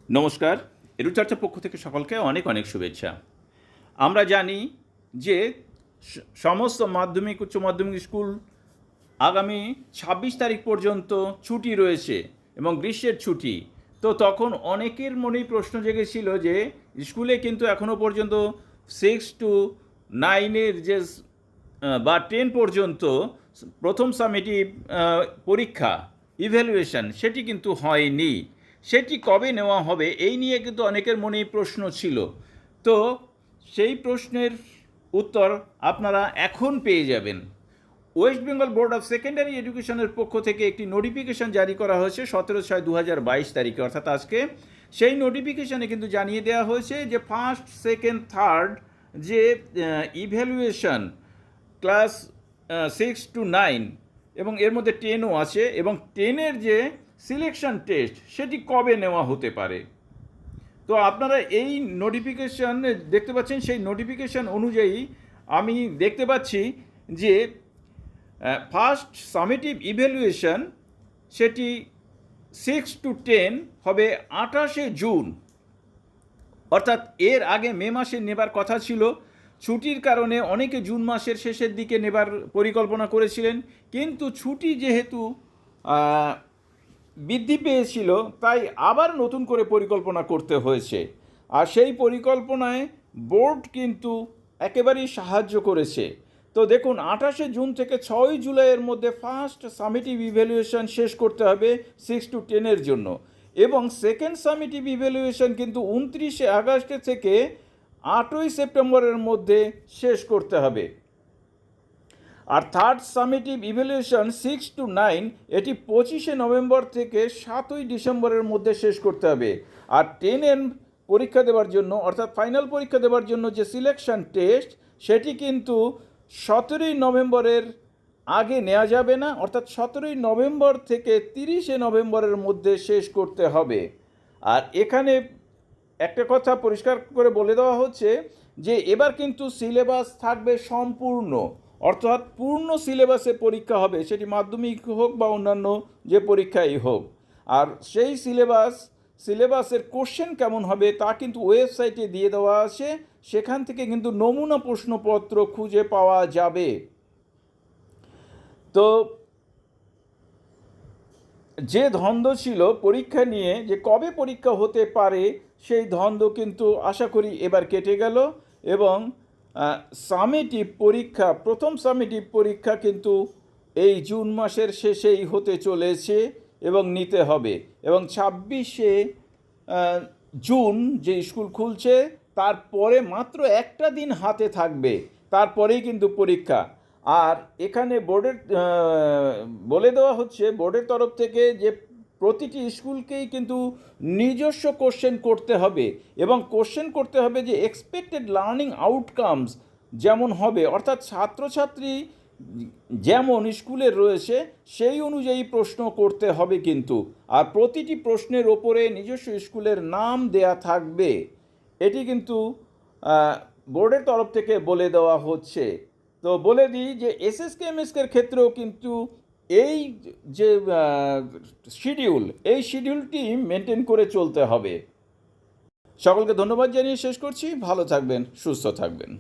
নমস্কার। এডুচার্চার পক্ষ থেকে সকলকে অনেক অনেক শুভেচ্ছা। আমরা জানি যে সমস্ত মাধ্যমিক উচ্চ মাধ্যমিক স্কুল আগামী ২৬ তারিখ পর্যন্ত ছুটি রয়েছে এবং গ্রীষ্মের ছুটি। তো তখন অনেকের মনেই প্রশ্ন জেগেছিল যে স্কুলে কিন্তু এখনও পর্যন্ত 6 to 9 যে বা 10 পর্যন্ত প্রথম সামেটিভ পরীক্ষা ইভ্যালুয়েশন সেটি কিন্তু হয়নি। সেটি কবে নেওয়া হবে এই নিয়ে কিন্তু অনেকের মনেই প্রশ্ন ছিল। তো সেই প্রশ্নের উত্তর আপনারা এখন পেয়ে যাবেন। West Bengal board of secondary এডুকেশনের পক্ষ থেকে একটি নোটিফিকেশন জারি করা হয়েছে 17/6/2022 তারিখে, অর্থাৎ আজকে। সেই নোটিফিকেশনে কিন্তু জানিয়ে দেওয়া হয়েছে যে ফার্স্ট, সেকেন্ড, থার্ড যে ইভ্যালুয়েশন ক্লাস 6 to 9 এবং এর মধ্যে 10ও আছে, এবং 10-এর যে সিলেকশন টেস্ট সেটি কবে নেওয়া হতে পারে। তো আপনারা এই নোটিফিকেশন দেখতে পাচ্ছেন। সেই নোটিফিকেশন অনুযায়ী আমি দেখতে পাচ্ছি যে ফার্স্ট সামেটিভ ইভ্যালুয়েশন সেটি 6 to 10 হবে 28শে জুন, অর্থাৎ এর আগে মে মাসে নেবার কথা ছিল। ছুটির কারণে অনেকে জুন মাসের শেষের দিকে নেবার পরিকল্পনা করেছিলেন, কিন্তু ছুটি যেহেতু বৃদ্ধি পেয়েছিল তাই আবার নতুন করে পরিকল্পনা করতে হয়েছে। আর সেই পরিকল্পনায় বোর্ড কিন্তু একেবারেই সাহায্য করেছে। তো দেখুন, 28শে জুন থেকে 6ই জুলাইয়ের মধ্যে ফার্স্ট সামেটিভ ইভ্যালুয়েশন শেষ করতে হবে 6 to 10-এর জন্য, এবং সেকেন্ড সামেটিভ ইভ্যালুয়েশন কিন্তু 29শে আগস্ট থেকে 8ই সেপ্টেম্বরের মধ্যে শেষ করতে হবে। আর থার্ড সামেটিভ ইভ্যালুয়েশন 6 to 9 এটি 25শে নভেম্বর থেকে 7ই ডিসেম্বরের মধ্যে শেষ করতে হবে। আর 10-এর পরীক্ষা দেওয়ার জন্য, অর্থাৎ ফাইনাল পরীক্ষা দেওয়ার জন্য যে সিলেকশন টেস্ট সেটি কিন্তু 17ই নভেম্বরের আগে নেওয়া যাবে না, অর্থাৎ 17ই নভেম্বর থেকে 30শে নভেম্বরের মধ্যে শেষ করতে হবে। আর এখানে একটা কথা পরিষ্কার করে বলে দেওয়া হচ্ছে যে এবার কিন্তু সিলেবাস থাকবে সম্পূর্ণ, অর্থাৎ পূর্ণ সিলেবাসে পরীক্ষা হবে, সেটি মাধ্যমিক হোক বা অন্যান্য যে পরীক্ষাই হোক। আর সেই সিলেবাসের কোশ্চেন কেমন হবে তা কিন্তু ওয়েবসাইটে দিয়ে দেওয়া আছে, সেখান থেকে কিন্তু নমুনা প্রশ্নপত্র খুঁজে পাওয়া যাবে। তো যে দ্বন্দ্ব ছিল পরীক্ষা নিয়ে যে কবে পরীক্ষা হতে পারে, সেই দ্বন্দ্ব কিন্তু আশা করি এবার কেটে গেল, এবং সামেটিভ পরীক্ষা, প্রথম সামেটিভ পরীক্ষা কিন্তু এই জুন মাসের শেষেই হতে চলেছে এবং নিতে হবে। এবং 26শে জুন যে স্কুল খুলছে তারপরে মাত্র একটা দিন হাতে থাকবে, তারপরেই কিন্তু পরীক্ষা। আর এখানে বোর্ডের বলে দেওয়া হচ্ছে বোর্ডের তরফ থেকে যে প্রতিটি স্কুলকেই কিন্তু নিজস্ব কোশ্চেন করতে হবে, এবং কোশ্চেন করতে হবে যে এক্সপেক্টেড লার্নিং আউটকামস যেমন হবে, অর্থাৎ ছাত্রছাত্রী যেমন স্কুলের রয়েছে সেই অনুযায়ী প্রশ্ন করতে হবে কিন্তু। আর প্রতিটি প্রশ্নের ওপরে নিজস্ব স্কুলের নাম দেয়া থাকবে, এটি কিন্তু বোর্ডের তরফ থেকে বলে দেওয়া হচ্ছে। তো বলে দিই যে এসএসকে এমএসকের ক্ষেত্রেও কিন্তু এই যে এই শিডিউলটি মেনটেন করে চলতে হবে। সকলকে ধন্যবাদ জানিয়ে শেষ করছি। ভালো থাকবেন, সুস্থ থাকবেন।